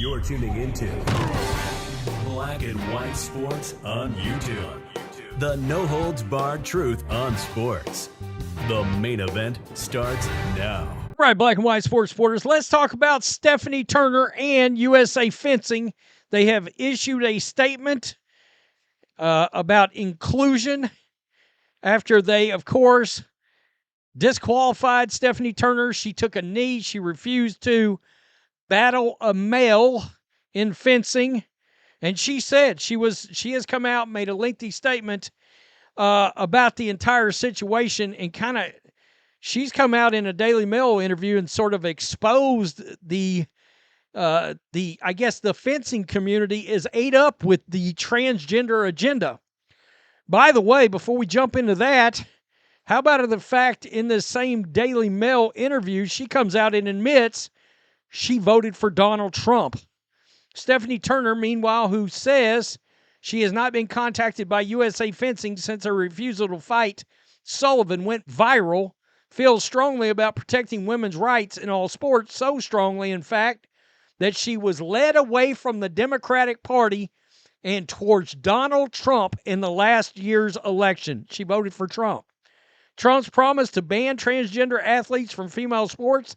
You're tuning into Black and White Sports on YouTube. The no-holds-barred truth on sports. The main event starts now. All right, Black and White Sports supporters, let's talk about Stephanie Turner and USA Fencing. They have issued a statement about inclusion after they, of course, disqualified Stephanie Turner. She took a knee. She refused to battle a male in fencing. And she said she has come out and made a lengthy statement about the entire situation, and she's come out in a Daily Mail interview and sort of exposed the fencing community is ate up with the transgender agenda. By the way, before we jump into that, how about the fact in this same Daily Mail interview, she comes out and admits she voted for Donald Trump. Stephanie Turner, meanwhile, who says she has not been contacted by USA Fencing since her refusal to fight Sullivan went viral, feels strongly about protecting women's rights in all sports, so strongly, in fact, that she was led away from the Democratic Party and towards Donald Trump in the last year's election. She voted for Trump. Trump's promise to ban transgender athletes from female sports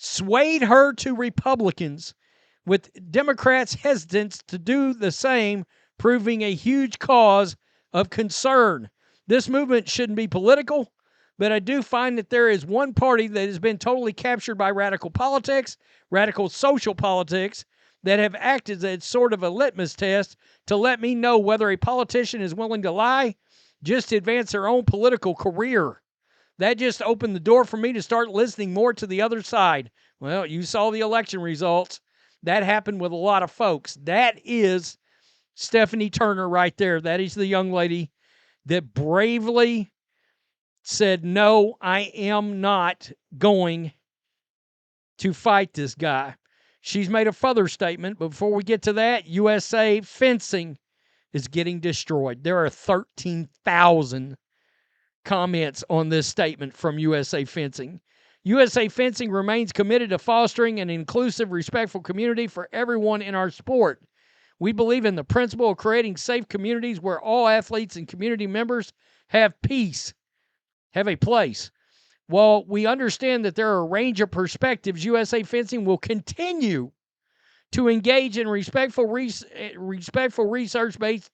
swayed her to Republicans, with Democrats hesitant to do the same, proving a huge cause of concern. This movement shouldn't be political, but I do find that there is one party that has been totally captured by radical politics, radical social politics, that have acted as sort of a litmus test to let me know whether a politician is willing to lie just to advance their own political career. That just opened the door for me to start listening more to the other side. Well, you saw the election results. That happened with a lot of folks. That is Stephanie Turner right there. That is the young lady that bravely said, no, I am not going to fight this guy. She's made a further statement, but before we get to that, USA Fencing is getting destroyed. There are 13,000 comments on this statement from USA Fencing. USA Fencing remains committed to fostering an inclusive, respectful community for everyone in our sport. We believe in the principle of creating safe communities where all athletes and community members have peace, have a place. While we understand that there are a range of perspectives, USA Fencing will continue to engage in respectful research-based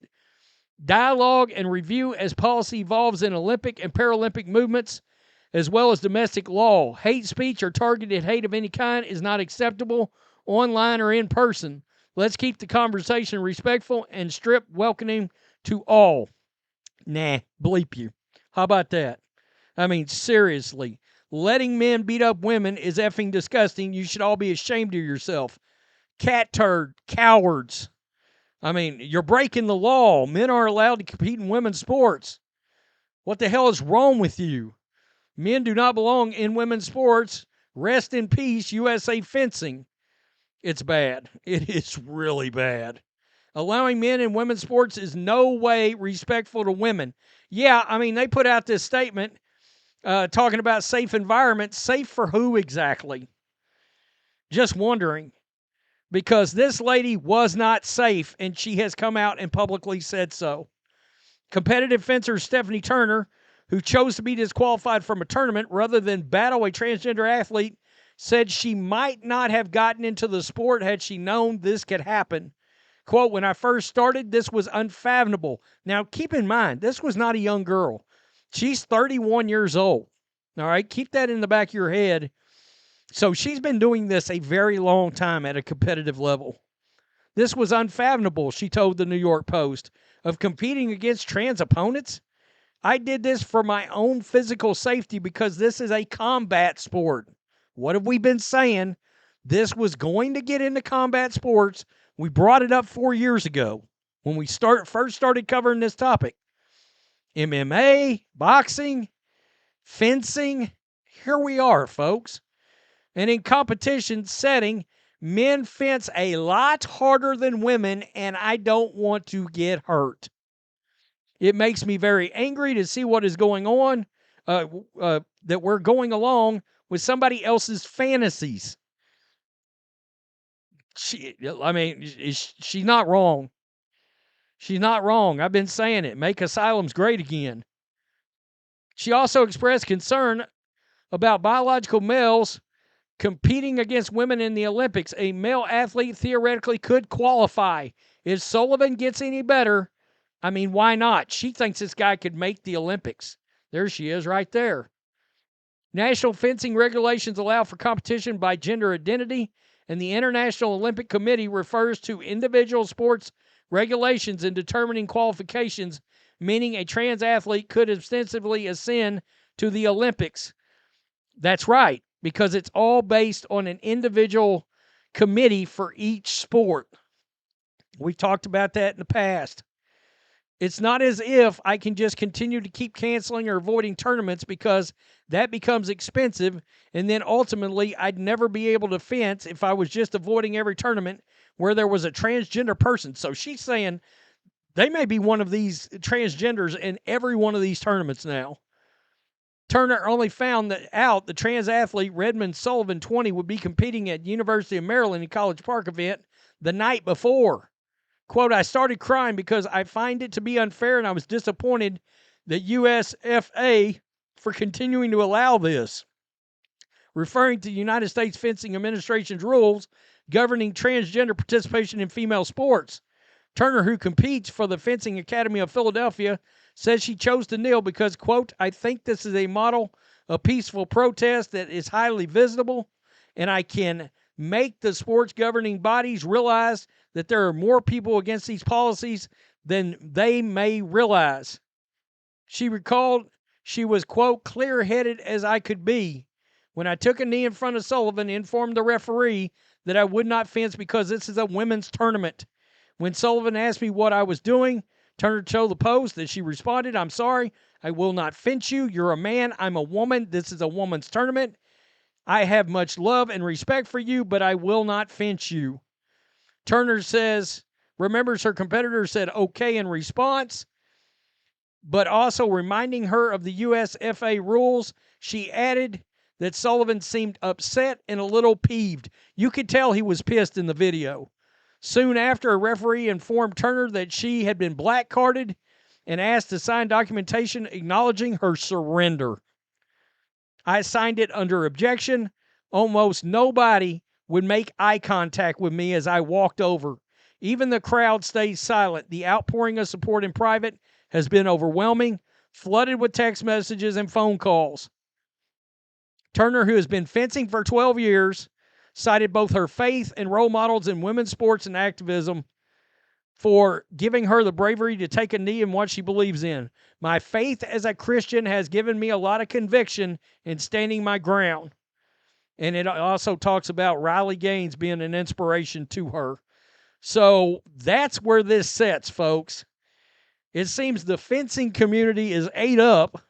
dialogue and review as policy evolves in Olympic and Paralympic movements, as well as domestic law. Hate speech or targeted hate of any kind is not acceptable online or in person. Let's keep the conversation respectful and strip welcoming to all. Nah, bleep you. How about that? I mean, seriously, letting men beat up women is effing disgusting. You should all be ashamed of yourself. Cat turd, cowards. I mean, you're breaking the law. Men are allowed to compete in women's sports. What the hell is wrong with you? Men do not belong in women's sports. Rest in peace, USA Fencing. It's bad. It is really bad. Allowing men in women's sports is no way respectful to women. Yeah, I mean, they put out this statement talking about safe environments. Safe for who exactly? Just wondering. Because this lady was not safe, and she has come out and publicly said so. Competitive fencer Stephanie Turner, who chose to be disqualified from a tournament rather than battle a transgender athlete, said she might not have gotten into the sport had she known this could happen. Quote, when I first started, this was unfathomable. Now, keep in mind, this was not a young girl. She's 31 years old. All right, keep that in the back of your head. So she's been doing this a very long time at a competitive level. This was unfathomable, she told the New York Post, of competing against trans opponents. I did this for my own physical safety because this is a combat sport. What have we been saying? This was going to get into combat sports. We brought it up 4 years ago when we first started covering this topic. MMA, boxing, fencing, here we are, folks. And in competition setting, men fence a lot harder than women, and I don't want to get hurt. It makes me very angry to see what is going on, that we're going along with somebody else's fantasies. She's not wrong. She's not wrong. I've been saying it. Make asylums great again. She also expressed concern about biological males competing against women in the Olympics. A male athlete theoretically could qualify. If Sullivan gets any better, why not? She thinks this guy could make the Olympics. There she is right there. National fencing regulations allow for competition by gender identity, and the International Olympic Committee refers to individual sports regulations in determining qualifications, meaning a trans athlete could ostensibly ascend to the Olympics. That's right, because it's all based on an individual committee for each sport. We've talked about that in the past. It's not as if I can just continue to keep canceling or avoiding tournaments, because that becomes expensive, and then ultimately I'd never be able to fence if I was just avoiding every tournament where there was a transgender person. So she's saying they may be one of these transgenders in every one of these tournaments now. Turner only found out the trans athlete Redmond Sullivan, 20, would be competing at University of Maryland in College Park event the night before. Quote, I started crying because I find it to be unfair, and I was disappointed that USFA for continuing to allow this. Referring to the United States Fencing Administration's rules governing transgender participation in female sports, Turner, who competes for the Fencing Academy of Philadelphia, says she chose to kneel because, quote, I think this is a model of peaceful protest that is highly visible, and I can make the sports governing bodies realize that there are more people against these policies than they may realize. She recalled she was, quote, clear-headed as I could be. When I took a knee in front of Sullivan, informed the referee that I would not fence because this is a women's tournament. When Sullivan asked me what I was doing, Turner told the Post that she responded, I'm sorry, I will not fence you. You're a man, I'm a woman. This is a woman's tournament. I have much love and respect for you, but I will not fence you. Turner remembers her competitor said okay in response, but also reminding her of the USFA rules. She added that Sullivan seemed upset and a little peeved. You could tell he was pissed in the video. Soon after, a referee informed Turner that she had been black-carded and asked to sign documentation acknowledging her surrender. I signed it under objection. Almost nobody would make eye contact with me as I walked over. Even the crowd stayed silent. The outpouring of support in private has been overwhelming, flooded with text messages and phone calls. Turner, who has been fencing for 12 years, cited both her faith and role models in women's sports and activism for giving her the bravery to take a knee in what she believes in. My faith as a Christian has given me a lot of conviction in standing my ground. And it also talks about Riley Gaines being an inspiration to her. So that's where this sets, folks. It seems the fencing community is ate up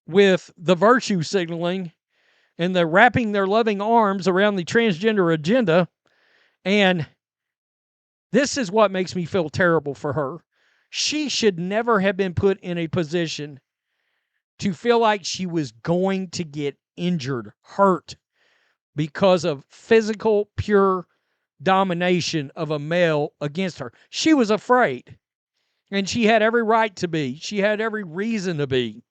with the virtue signaling and the wrapping their loving arms around the transgender agenda. And this is what makes me feel terrible for her. She should never have been put in a position to feel like she was going to get injured, hurt, because of physical, pure domination of a male against her. She was afraid, and she had every right to be. She had every reason to be.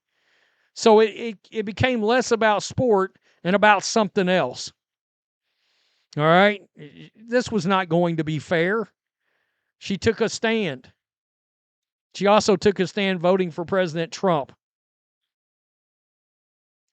So it became less about sport and about something else. All right? This was not going to be fair. She took a stand. She also took a stand voting for President Trump.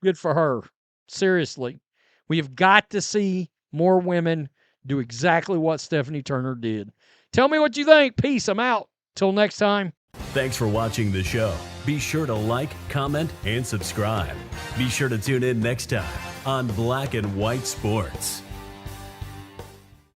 Good for her. Seriously. We have got to see more women do exactly what Stephanie Turner did. Tell me what you think. Peace. I'm out. Till next time. Thanks for watching the show. Be sure to like, comment, and subscribe. Be sure to tune in next time on Black and White Sports.